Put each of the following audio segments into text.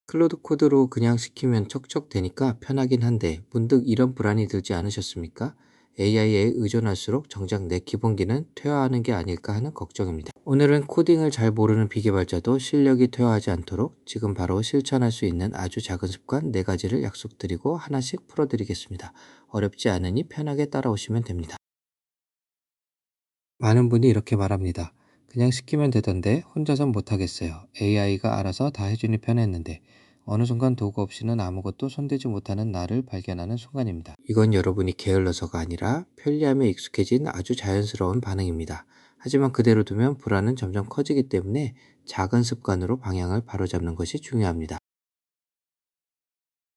클로드 코드로 그냥 시키면 척척 되니까 편하긴 한데 문득 이런 불안이 들지 않으셨습니까? AI에 의존할수록 정작 내 기본기는 퇴화하는 게 아닐까 하는 걱정입니다. 오늘은 코딩을 잘 모르는 비개발자도 실력이 퇴화하지 않도록 지금 바로 실천할 수 있는 아주 작은 습관 4가지를 약속드리고 하나씩 풀어드리겠습니다. 어렵지 않으니 편하게 따라오시면 됩니다. 많은 분이 이렇게 말합니다. 그냥 시키면 되던데 혼자선 못하겠어요. AI가 알아서 다 해주니 편했는데 어느 순간 도구 없이는 아무것도 손대지 못하는 나를 발견하는 순간입니다. 이건 여러분이 게을러서가 아니라 편리함에 익숙해진 아주 자연스러운 반응입니다. 하지만 그대로 두면 불안은 점점 커지기 때문에 작은 습관으로 방향을 바로잡는 것이 중요합니다.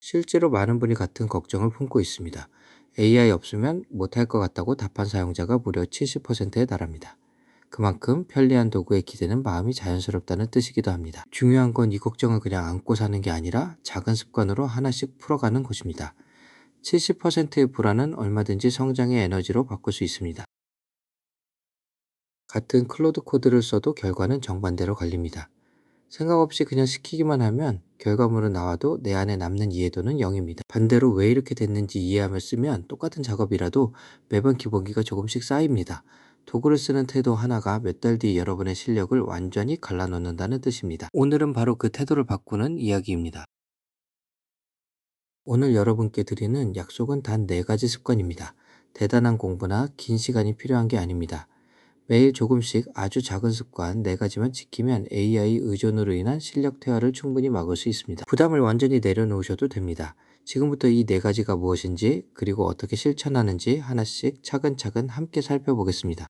실제로 많은 분이 같은 걱정을 품고 있습니다. AI 없으면 못할 것 같다고 답한 사용자가 무려 70%에 달합니다. 그만큼 편리한 도구에 기대는 마음이 자연스럽다는 뜻이기도 합니다. 중요한 건 이 걱정을 그냥 안고 사는 게 아니라 작은 습관으로 하나씩 풀어가는 것입니다. 70%의 불안은 얼마든지 성장의 에너지로 바꿀 수 있습니다. 같은 클로드 코드를 써도 결과는 정반대로 걸립니다. 생각 없이 그냥 시키기만 하면 결과물은 나와도 내 안에 남는 이해도는 0입니다. 반대로 왜 이렇게 됐는지 이해하며 쓰면 똑같은 작업이라도 매번 기본기가 조금씩 쌓입니다. 도구를 쓰는 태도 하나가 몇 달 뒤 여러분의 실력을 완전히 갈라놓는다는 뜻입니다. 오늘은 바로 그 태도를 바꾸는 이야기입니다. 오늘 여러분께 드리는 약속은 단 4가지 습관입니다. 대단한 공부나 긴 시간이 필요한 게 아닙니다. 매일 조금씩 아주 작은 습관 4가지만 지키면 AI 의존으로 인한 실력 퇴화를 충분히 막을 수 있습니다. 부담을 완전히 내려놓으셔도 됩니다. 지금부터 이 4가지가 무엇인지 그리고 어떻게 실천하는지 하나씩 차근차근 함께 살펴보겠습니다.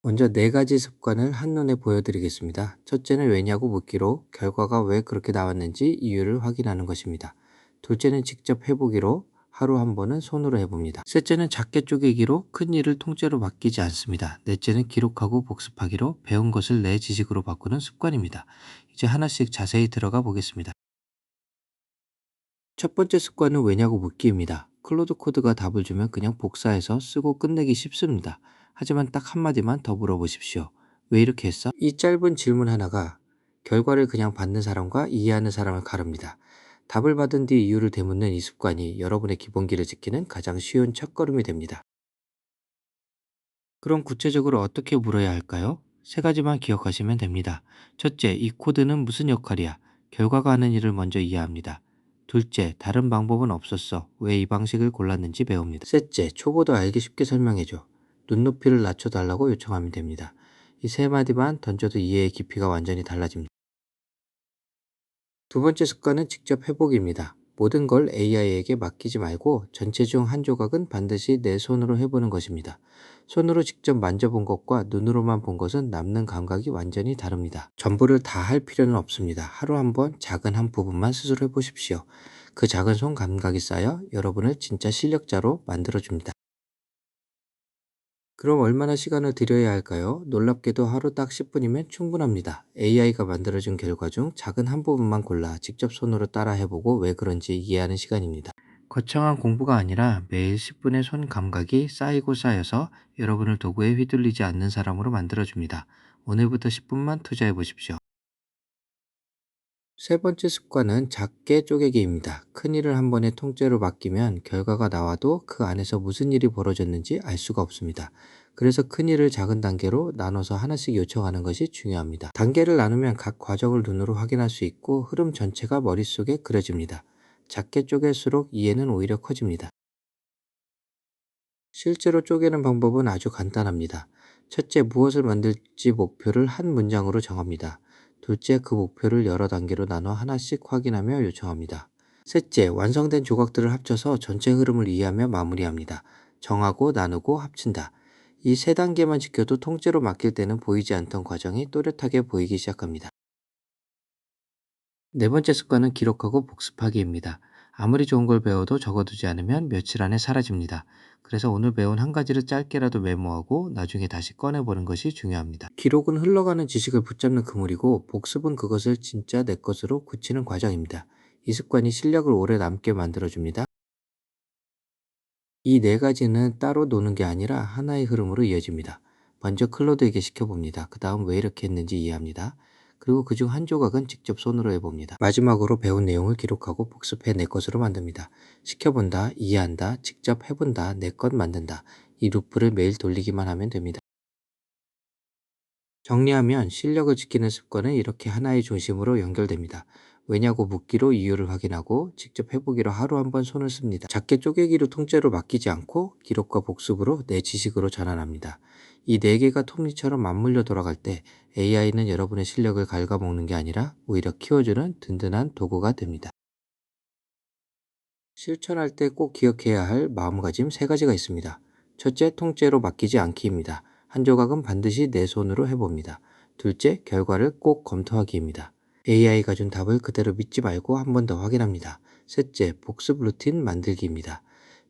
먼저 4가지 습관을 한눈에 보여드리겠습니다. 첫째는 왜냐고 묻기로 결과가 왜 그렇게 나왔는지 이유를 확인하는 것입니다. 둘째는 직접 해보기로 하루 한 번은 손으로 해봅니다. 셋째는 작게 쪼개기로 큰 일을 통째로 맡기지 않습니다. 넷째는 기록하고 복습하기로 배운 것을 내 지식으로 바꾸는 습관입니다. 이제 하나씩 자세히 들어가 보겠습니다. 첫 번째 습관은 왜냐고 묻기입니다. 클로드 코드가 답을 주면 그냥 복사해서 쓰고 끝내기 쉽습니다. 하지만 딱 한마디만 더 물어보십시오. 왜 이렇게 했어? 이 짧은 질문 하나가 결과를 그냥 받는 사람과 이해하는 사람을 가릅니다. 답을 받은 뒤 이유를 되묻는 이 습관이 여러분의 기본기를 지키는 가장 쉬운 첫걸음이 됩니다. 그럼 구체적으로 어떻게 물어야 할까요? 3가지만 기억하시면 됩니다. 첫째, 이 코드는 무슨 역할이야? 결과가 하는 일을 먼저 이해합니다. 둘째, 다른 방법은 없었어. 왜 이 방식을 골랐는지 배웁니다. 셋째, 초보도 알기 쉽게 설명해줘. 눈높이를 낮춰달라고 요청하면 됩니다. 이 3마디만 던져도 이해의 깊이가 완전히 달라집니다. 두 번째 습관은 직접 회복입니다. 모든 걸 AI에게 맡기지 말고 전체 중 한 조각은 반드시 내 손으로 해보는 것입니다. 손으로 직접 만져본 것과 눈으로만 본 것은 남는 감각이 완전히 다릅니다. 전부를 다 할 필요는 없습니다. 하루 한 번 작은 한 부분만 스스로 해보십시오. 그 작은 손 감각이 쌓여 여러분을 진짜 실력자로 만들어줍니다. 그럼 얼마나 시간을 들여야 할까요? 놀랍게도 하루 딱 10분이면 충분합니다. AI가 만들어준 결과 중 작은 한 부분만 골라 직접 손으로 따라 해보고 왜 그런지 이해하는 시간입니다. 거창한 공부가 아니라 매일 10분의 손 감각이 쌓이고 쌓여서 여러분을 도구에 휘둘리지 않는 사람으로 만들어줍니다. 오늘부터 10분만 투자해 보십시오. 세 번째 습관은 작게 쪼개기입니다. 큰 일을 한 번에 통째로 맡기면 결과가 나와도 그 안에서 무슨 일이 벌어졌는지 알 수가 없습니다. 그래서 큰 일을 작은 단계로 나눠서 하나씩 요청하는 것이 중요합니다. 단계를 나누면 각 과정을 눈으로 확인할 수 있고 흐름 전체가 머릿속에 그려집니다. 작게 쪼갤수록 이해는 오히려 커집니다. 실제로 쪼개는 방법은 아주 간단합니다. 첫째, 무엇을 만들지 목표를 한 문장으로 정합니다. 둘째, 그 목표를 여러 단계로 나눠 하나씩 확인하며 요청합니다. 셋째, 완성된 조각들을 합쳐서 전체 흐름을 이해하며 마무리합니다. 정하고 나누고 합친다. 이 3단계만 지켜도 통째로 맡길 때는 보이지 않던 과정이 또렷하게 보이기 시작합니다. 네 번째 습관은 기록하고 복습하기입니다. 아무리 좋은 걸 배워도 적어두지 않으면 며칠 안에 사라집니다. 그래서 오늘 배운 한 가지를 짧게라도 메모하고 나중에 다시 꺼내보는 것이 중요합니다. 기록은 흘러가는 지식을 붙잡는 그물이고 복습은 그것을 진짜 내 것으로 굳히는 과정입니다. 이 습관이 실력을 오래 남게 만들어줍니다. 이 4가지는 따로 노는 게 아니라 하나의 흐름으로 이어집니다. 먼저 클로드에게 시켜봅니다. 그 다음 왜 이렇게 했는지 이해합니다. 그리고 그중 한 조각은 직접 손으로 해봅니다. 마지막으로 배운 내용을 기록하고 복습해 내 것으로 만듭니다. 시켜본다, 이해한다, 직접 해본다, 내 것 만든다. 이 루프를 매일 돌리기만 하면 됩니다. 정리하면 실력을 지키는 습관은 이렇게 하나의 중심으로 연결됩니다. 왜냐고 묻기로 이유를 확인하고 직접 해보기로 하루 한 번 손을 씁니다. 작게 쪼개기로 통째로 맡기지 않고 기록과 복습으로 내 지식으로 전환합니다. 이 네 개가 톱니처럼 맞물려 돌아갈 때 AI는 여러분의 실력을 갉아먹는 게 아니라 오히려 키워주는 든든한 도구가 됩니다. 실천할 때 꼭 기억해야 할 마음가짐 세 가지가 있습니다. 첫째, 통째로 맡기지 않기입니다. 한 조각은 반드시 내 손으로 해봅니다. 둘째, 결과를 꼭 검토하기입니다. AI가 준 답을 그대로 믿지 말고 한 번 더 확인합니다. 셋째, 복습 루틴 만들기입니다.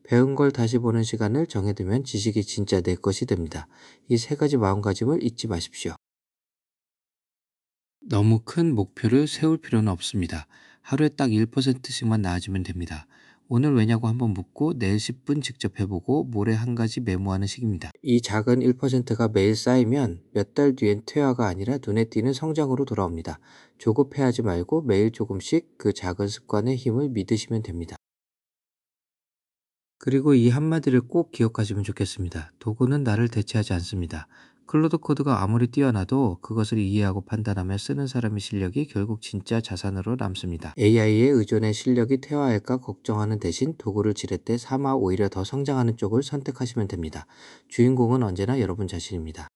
배운 걸 다시 보는 시간을 정해두면 지식이 진짜 내 것이 됩니다. 이 세 가지 마음가짐을 잊지 마십시오. 너무 큰 목표를 세울 필요는 없습니다. 하루에 딱 1%씩만 나아지면 됩니다. 오늘 왜냐고 한번 묻고 내일 10분 직접 해보고 모레 한 가지 메모하는 식입니다. 이 작은 1%가 매일 쌓이면 몇 달 뒤엔 퇴화가 아니라 눈에 띄는 성장으로 돌아옵니다. 조급해하지 말고 매일 조금씩 그 작은 습관의 힘을 믿으시면 됩니다. 그리고 이 한마디를 꼭 기억하시면 좋겠습니다. 도구는 나를 대체하지 않습니다. 클로드 코드가 아무리 뛰어나도 그것을 이해하고 판단하며 쓰는 사람의 실력이 결국 진짜 자산으로 남습니다. AI에 의존해 실력이 퇴화할까 걱정하는 대신 도구를 지렛대 삼아 오히려 더 성장하는 쪽을 선택하시면 됩니다. 주인공은 언제나 여러분 자신입니다.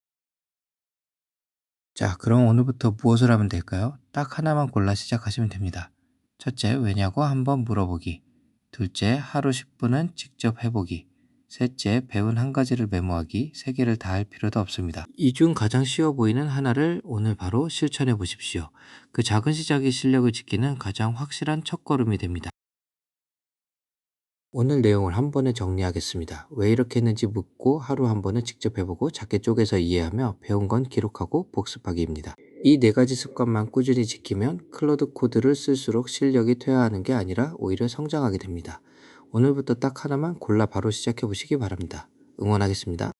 자, 그럼 오늘부터 무엇을 하면 될까요? 딱 하나만 골라 시작하시면 됩니다. 첫째, 왜냐고 한번 물어보기. 둘째, 하루 10분은 직접 해보기. 셋째, 배운 한 가지를 메모하기. 세 개를 다 할 필요도 없습니다. 이 중 가장 쉬워 보이는 하나를 오늘 바로 실천해 보십시오. 그 작은 시작이 실력을 지키는 가장 확실한 첫걸음이 됩니다. 오늘 내용을 한 번에 정리하겠습니다. 왜 이렇게 했는지 묻고 하루 한 번은 직접 해보고 작게 쪼개서 이해하며 배운 건 기록하고 복습하기입니다. 이 네 가지 습관만 꾸준히 지키면 클로드 코드를 쓸수록 실력이 퇴화하는 게 아니라 오히려 성장하게 됩니다. 오늘부터 딱 하나만 골라 바로 시작해 보시기 바랍니다. 응원하겠습니다.